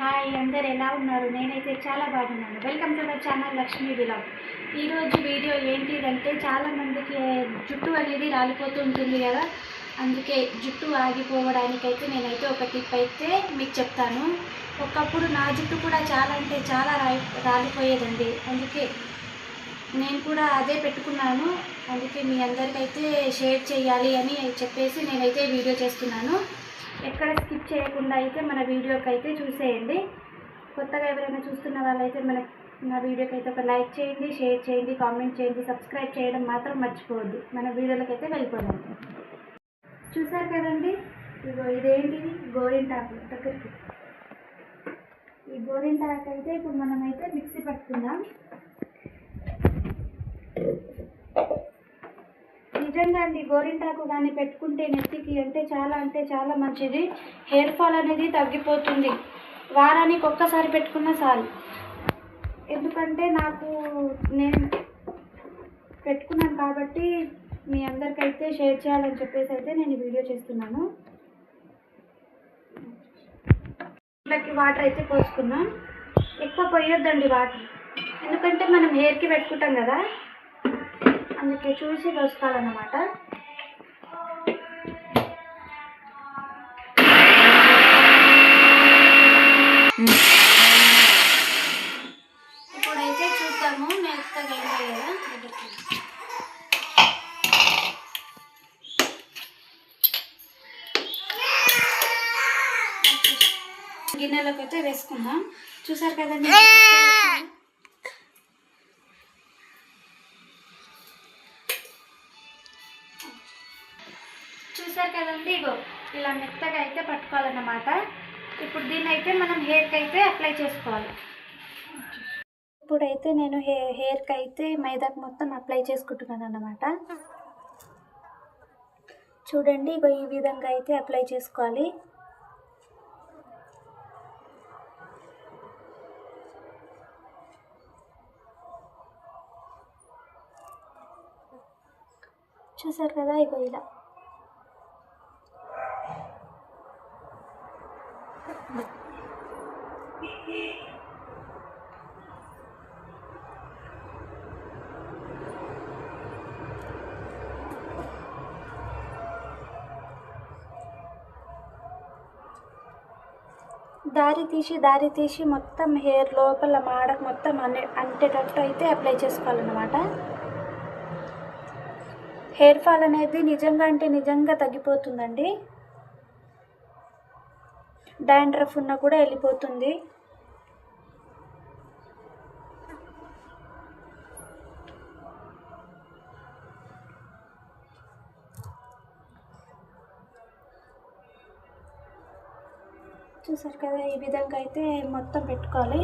Hi అందరు ఎలా ఉన్నారు? నేనైతే చాలా బాగున్నాను. Welcome to my channel Lakshmi vlog. ఈరోజు వీడియో ఏంటిదంటే చాలామందికి జుట్టు అనేది రాలిపోతూ ఉంటుంది కదా, అందుకే జుట్టు ఆగిపోవడానికైతే నేనైతే ఒక టిప్ అయితే మీకు చెప్తాను. ఒకప్పుడు నా జుట్టు కూడా చాలా అంటే చాలా రాలిపోయేదండి. అందుకే నేను కూడా అదే పెట్టుకున్నాను. అందుకే మీ అందరికైతే షేర్ చేయాలి అని చెప్పేసి నేనైతే వీడియో చేస్తున్నాను. ఎక్కడ స్కిప్ చేయకుండా అయితే మన వీడియోకి అయితే చూసేయండి. కొత్తగా ఎవరైనా చూస్తున్న వాళ్ళైతే నా వీడియోకి అయితే ఒక లైక్ చేయండి, షేర్ చేయండి, కామెంట్ చేయండి, సబ్స్క్రైబ్ చేయడం మాత్రం మర్చిపోవద్దు. మన వీడియోలోకి అయితే వెళ్ళిపోదాం. చూసారు కదండి, ఇదేంటిది గోరింటాకు దగ్గరికి. ఈ గోరింటాకు అయితే ఇప్పుడు మనమైతే మిక్సీ పట్టుకుందాం. నిజంగా అండి, గోరింటాకు కానీ పెట్టుకుంటే నెత్తికి అంటే చాలా మంచిది. హెయిర్ ఫాల్ అనేది తగ్గిపోతుంది. వారానికి ఒక్కసారి పెట్టుకున్నా చాలు. ఎందుకంటే నేను పెట్టుకున్నాను కాబట్టి మీ అందరికైతే షేర్ చేయాలని చెప్పేసి అయితే నేను వీడియో చేస్తున్నాను. ఇట్లకి వాటర్ అయితే పోసుకుందాం. ఎక్కువ పోయొద్దండి వాటర్, ఎందుకంటే మనం హెయిర్కి పెట్టుకుంటాం కదా, అందుకే చూసి పోసుకోవాలన్నమాట. ఇప్పుడైతే చూద్దాము మెత్తగా అయింది కదా. గిన్నెలోకి అయితే వేసుకుందాం. చూసారు కదండి, ఇగో ఇలా మెత్తగా అయితే పట్టుకోవాలన్నమాట. ఇప్పుడు దీన్ని అయితే మనం హెయిర్కి అయితే అప్లై చేసుకోవాలి. ఇప్పుడైతే నేను హెయిర్కి అయితే మైదాకు మొత్తం అప్లై చేసుకుంటున్నాను అన్నమాట. చూడండి, ఇగో ఈ విధంగా అయితే అప్లై చేసుకోవాలి. చూసారు కదా, ఇగో ఇలా. దారి తీసి మొత్తం హెయిర్ లోపల మాడకు మొత్తం అంటేటట్టు అయితే అప్లై చేసుకోవాలన్నమాట. హెయిర్ ఫాల్ అనేది నిజంగా తగ్గిపోతుందండి. డాండ్రఫ్ ఉన్నా కూడా వెళ్ళిపోతుంది. చూసారు కదా, ఈ విధంగా అయితే మొత్తం పెట్టుకోవాలి.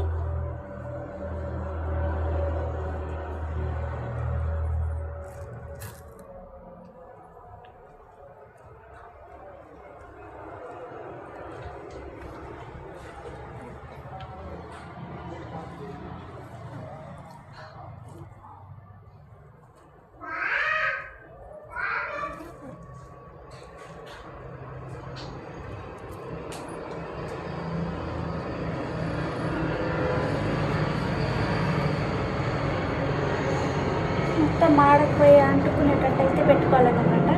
మొత్తం మాడకపోయి అంటుకునేటట్టు అయితే పెట్టుకోవాలన్నమాట.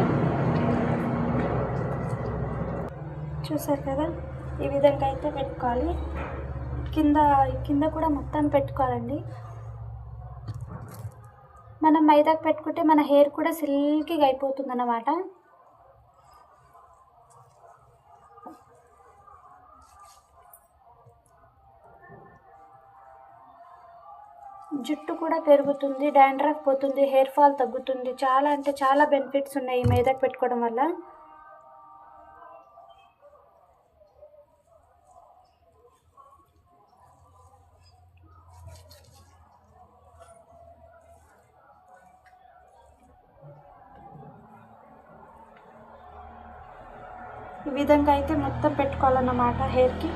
చూసారు కదా, ఈ విధంగా అయితే పెట్టుకోవాలి. కింద కూడా మొత్తం పెట్టుకోవాలండి. మనం మైదాకు పెట్టుకుంటే మన హెయిర్ కూడా సిల్కీగా అయిపోతుంది అన్నమాట. జుట్టు కూడా పెరుగుతుంది, డాండ్రఫ్ పోతుంది, హెయిర్ ఫాల్ తగ్గుతుంది. చాలా బెనిఫిట్స్ ఉన్నాయి ఈ మైదాకు పెట్టుకోవడం వల్ల. ఈ విధంగా అయితే మొత్తం పెట్టుకోవాలన్నమాట హెయిర్కి.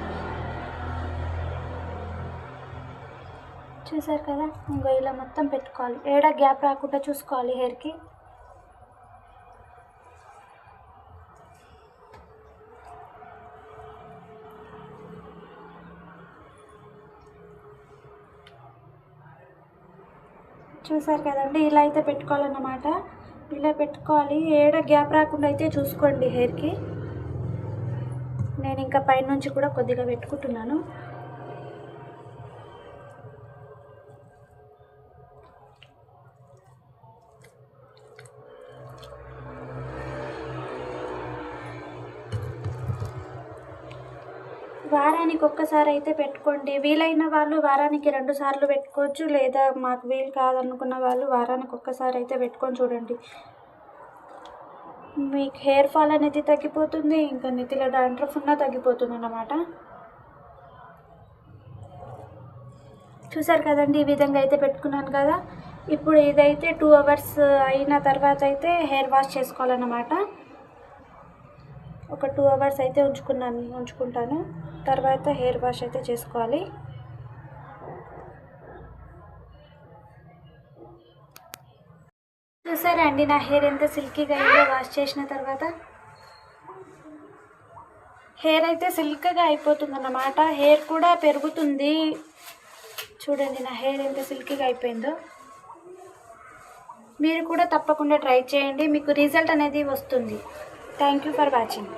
చూసారు కదా, ఇంకో ఇలా మొత్తం పెట్టుకోవాలి. ఏడా గ్యాప్ రాకుండా చూసుకోవాలి హెయిర్కి. చూసారు కదండి, ఇలా అయితే పెట్టుకోవాలన్నమాట. ఇలా పెట్టుకోవాలి, ఏడ గ్యాప్ రాకుండా అయితే చూసుకోండి హెయిర్కి. నేను ఇంకా పైనుంచి కూడా కొద్దిగా పెట్టుకుంటున్నాను. వారానికి ఒక్కసారి అయితే పెట్టుకోండి. వీలైన వాళ్ళు వారానికి 2 సార్లు పెట్టుకోవచ్చు, లేదా మాకు వీలు కాదనుకున్న వాళ్ళు వారానికి ఒక్కసారి అయితే పెట్టుకొని చూడండి. మీకు హెయిర్ ఫాల్ అనేది తగ్గిపోతుంది, ఇంకా నెత్తిలో డాండ్రఫ్ ఉన్నా తగ్గిపోతుంది అన్నమాట. చూసారు కదండి, ఈ విధంగా అయితే పెట్టుకున్నాను కదా. ఇప్పుడు ఇదైతే 2 అవర్స్ అయిన తర్వాత అయితే హెయిర్ వాష్ చేసుకోవాలన్నమాట. ఒక 2 అవర్స్ అయితే ఉంచుకుంటాను. తర్వాత హెయిర్ వాష్ అయితే చేసుకోవాలి. చూసారా అండి నా హెయిర్ ఎంత సిల్కీగా అయిందో వాష్ చేసిన తర్వాత. హెయిర్ అయితే సిల్క్గా అయిపోతుంది అన్నమాట. హెయిర్ కూడా పెరుగుతుంది. చూడండి నా హెయిర్ ఎంత సిల్కీగా అయిపోయిందో. మీరు కూడా తప్పకుండా ట్రై చేయండి, మీకు రిజల్ట్ అనేది వస్తుంది. Thank you for watching.